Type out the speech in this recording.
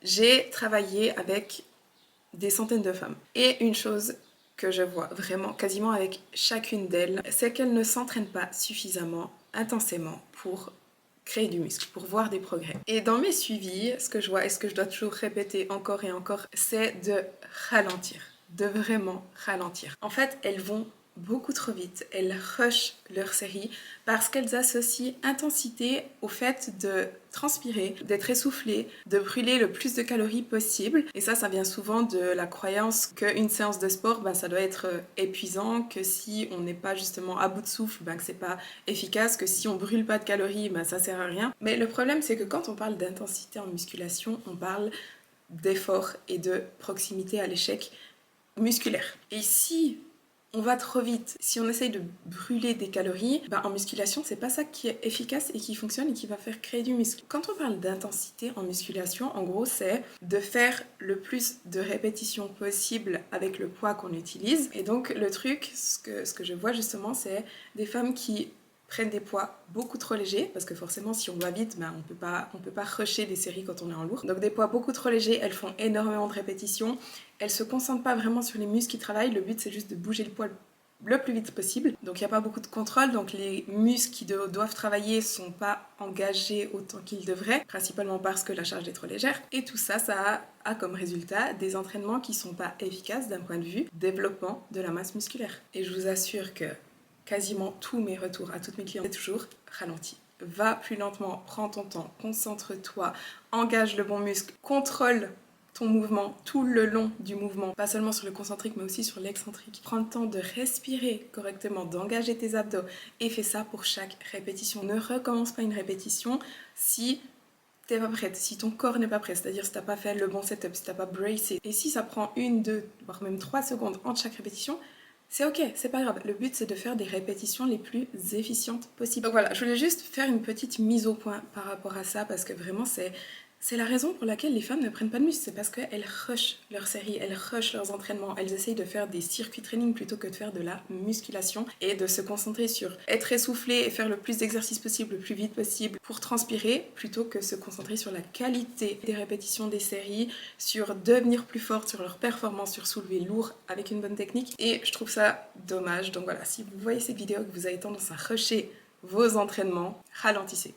J'ai travaillé avec des centaines de femmes. Et une chose que je vois vraiment quasiment avec chacune d'elles, c'est qu'elles ne s'entraînent pas suffisamment intensément pour créer du muscle, pour voir des progrès. Et dans mes suivis, ce que je vois et ce que je dois toujours répéter encore et encore, c'est de ralentir, de vraiment ralentir. En fait, elles vont beaucoup trop vite, elles rushent leur série parce qu'elles associent intensité au fait de transpirer, d'être essoufflé, de brûler le plus de calories possible. Et ça vient souvent de la croyance qu'une séance de sport, ça doit être épuisant, que si on n'est pas justement à bout de souffle, que c'est pas efficace, que si on brûle pas de calories, ça sert à rien. Mais le problème, c'est que quand on parle d'intensité en musculation, on parle d'effort et de proximité à l'échec musculaire. Et si on va trop vite, si on essaye de brûler des calories, en musculation, c'est pas ça qui est efficace et qui fonctionne et qui va faire créer du muscle. Quand on parle d'intensité en musculation, en gros, c'est de faire le plus de répétitions possible avec le poids qu'on utilise. Et donc, le truc, ce que je vois justement, c'est des femmes qui prennent des poids beaucoup trop légers, parce que forcément si on va vite, on peut pas rusher des séries quand on est en lourd. Donc des poids beaucoup trop légers, elles font énormément de répétitions, elles se concentrent pas vraiment sur les muscles qui travaillent, le but c'est juste de bouger le poids le plus vite possible. Donc il n'y a pas beaucoup de contrôle, donc les muscles qui doivent travailler sont pas engagés autant qu'ils devraient, principalement parce que la charge est trop légère. Et tout ça, a comme résultat des entraînements qui sont pas efficaces d'un point de vue développement de la masse musculaire. Et je vous assure que quasiment tous mes retours à toutes mes clientes, c'est toujours ralenti. Va plus lentement, prends ton temps, concentre-toi, engage le bon muscle, contrôle ton mouvement tout le long du mouvement, pas seulement sur le concentrique mais aussi sur l'excentrique. Prends le temps de respirer correctement, d'engager tes abdos et fais ça pour chaque répétition. Ne recommence pas une répétition si t'es pas prête, si ton corps n'est pas prêt, c'est-à-dire si t'as pas fait le bon setup, si t'as pas bracé. Et si ça prend 1, 2, voire même 3 secondes entre chaque répétition, c'est ok, c'est pas grave. Le but, c'est de faire des répétitions les plus efficientes possibles. Donc voilà, je voulais juste faire une petite mise au point par rapport à ça, parce que vraiment, c'est la raison pour laquelle les femmes ne prennent pas de muscle. C'est parce qu'elles rushent leur série, elles rushent leurs entraînements, elles essayent de faire des circuits training plutôt que de faire de la musculation et de se concentrer sur être essoufflé et faire le plus d'exercices possible, le plus vite possible pour transpirer, plutôt que se concentrer sur la qualité des répétitions des séries, sur devenir plus forte, sur leur performance, sur soulever lourd avec une bonne technique. Et je trouve ça dommage. Donc voilà, si vous voyez cette vidéo que vous avez tendance à rusher vos entraînements, ralentissez.